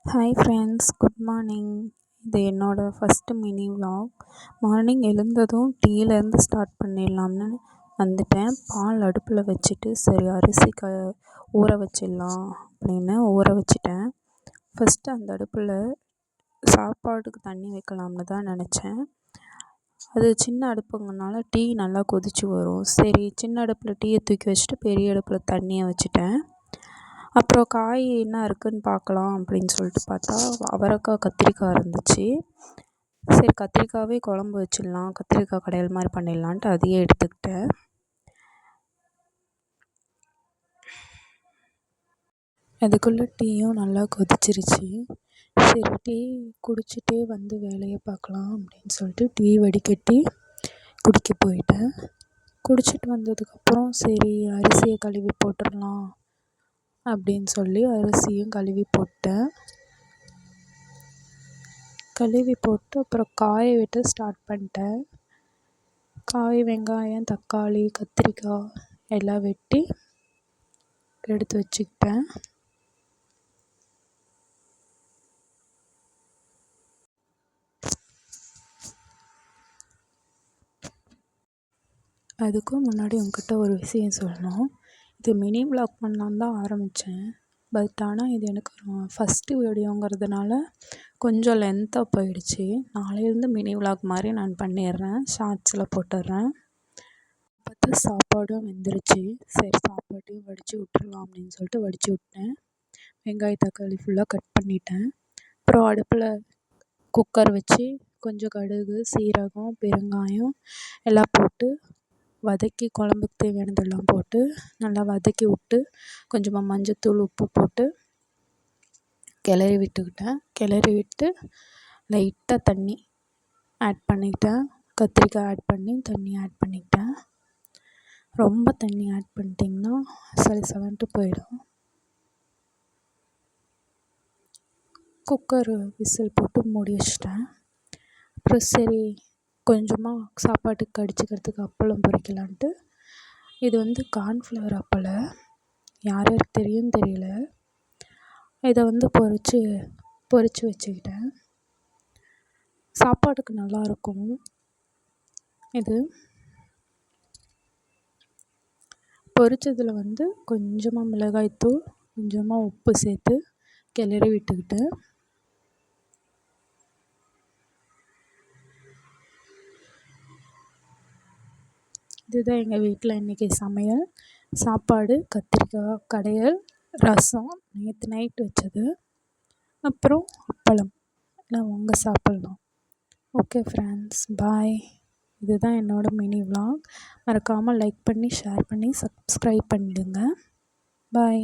Hi friends, good morning. இது என்னோடய first mini vlog. Morning எழுந்ததும் டீலேருந்து ஸ்டார்ட் பண்ணிடலாம்னு வந்துட்டேன். பால் அடுப்பில் வச்சுட்டு சரி அரிசி ஊற வச்சிடலாம் அப்படின்னு ஊற வச்சிட்டேன். ஃபஸ்ட்டு அந்த அடுப்பில் சாப்பாட்டுக்கு தண்ணி வைக்கலாம்னு தான் நினச்சேன். அது சின்ன அடுப்புங்கனால டீ நல்லா கொதித்து வரும். சரி சின்ன அடுப்பில் டீயை தூக்கி வச்சுட்டு பெரிய அடுப்பில் தண்ணியை வச்சுட்டேன். அப்புறம் காய் என்ன இருக்குதுன்னு பார்க்கலாம் அப்படின்னு சொல்லிட்டு பார்த்தா அவரைக்காய் கத்திரிக்காய் இருந்துச்சு. சரி கத்திரிக்காவே குழம்பு வச்சிடலாம், கத்திரிக்காய் கடையல் மாதிரி பண்ணிடலான்ட்டு அதையே எடுத்துக்கிட்டேன். அதுக்குள்ளே டீயும் நல்லா கொதிச்சிருச்சு. சரி டீ குடிச்சிட்டே வந்து வேலையை பார்க்கலாம் அப்படின்னு சொல்லிட்டு டீ வடிகட்டி குடிக்க போயிட்டேன். குடிச்சிட்டு வந்ததுக்கப்புறம் சரி அரிசியை கழுவி போட்டுடலாம் அப்படின்னு சொல்லி அரிசியும் கழுவி போட்டேன். கழுவி போட்டு அப்புறம் காய வெட்ட ஸ்டார்ட் பண்ணிட்டேன். வெங்காயம், தக்காளி, கத்திரிக்காய் எல்லாம் வெட்டி எடுத்து வச்சுக்கிட்டேன். அதுக்கும் முன்னாடி உங்ககிட்ட ஒரு விஷயம் சொல்லணும். இது மினி விலாக் பண்ணலான்னு தான் ஆரம்பித்தேன். பட் ஆனால் இது எனக்கு ஃபஸ்ட்டு வீடியோங்கிறதுனால கொஞ்சம் லென்த்தாக போயிடுச்சு. நாளையிலேருந்து மினி விலாக் மாதிரி நான் பண்ணிடுறேன், ஷார்ட்ஸில் போட்டுடுறேன். பார்த்தா சாப்பாடும் வெந்துருச்சு. சரி சாப்பாட்டையும் வடித்து விட்டுறலாம் அப்படின்னு சொல்லிட்டு வடித்து விட்டேன். வெங்காயம் தக்காளி ஃபுல்லாக கட் பண்ணிட்டேன். அப்புறம் அடுப்பில் குக்கர் வச்சு கொஞ்சம் கடுகு, சீரகம், பெருங்காயம் எல்லாம் போட்டு வதக்கி குழம்புக்கு தேவையானதெல்லாம் போட்டு நல்லா வதக்கி விட்டு கொஞ்சமாக மஞ்சத்தூள், உப்பு போட்டு கிளறி விட்டு லைட்டாக தண்ணி ஆட் பண்ணிக்கிட்டேன். கத்திரிக்காய் ஆட் பண்ணி தண்ணி ஆட் பண்ணிக்கிட்டேன். ரொம்ப தண்ணி ஆட் பண்ணிட்டிங்கன்னா சலசலன்ட்டு போயிடும். குக்கர் விசில் போட்டு மூடி வச்சிட்டேன். அப்புறம் சரி கொஞ்சமாக சாப்பாட்டுக்கு கடிச்சிக்கிறதுக்கு அப்பளம் பொரிக்கலான்ட்டு, இது வந்து கார்ன்ஃப்ளவர் அப்பளம், யாருக்கு தெரியும்னு தெரியல. இதை வந்து பொரித்து வச்சுக்கிட்டேன். சாப்பாட்டுக்கு நல்லாயிருக்கும் இது. பொரிச்சதில் வந்து கொஞ்சமாக மிளகாய்த்தூள், கொஞ்சமாக உப்பு சேர்த்து கிளறி விட்டுக்கிட்டேன். இதுதான் எங்கள் வீட்டில் இன்றைக்கி சமையல். சாப்பாடு, கத்திரிக்காய் கடையல், ரசம் நேற்று நைட்டு வச்சது, அப்புறம் அப்பளம். எல்லாம் வாங்க சாப்பிட்லாம். ஓகே ஃப்ரெண்ட்ஸ், பாய். இதுதான் என்னோடய மினி விலாக். மறக்காமல் லைக் பண்ணி ஷேர் பண்ணி சப்ஸ்கிரைப் பண்ணிடுங்க. பாய்.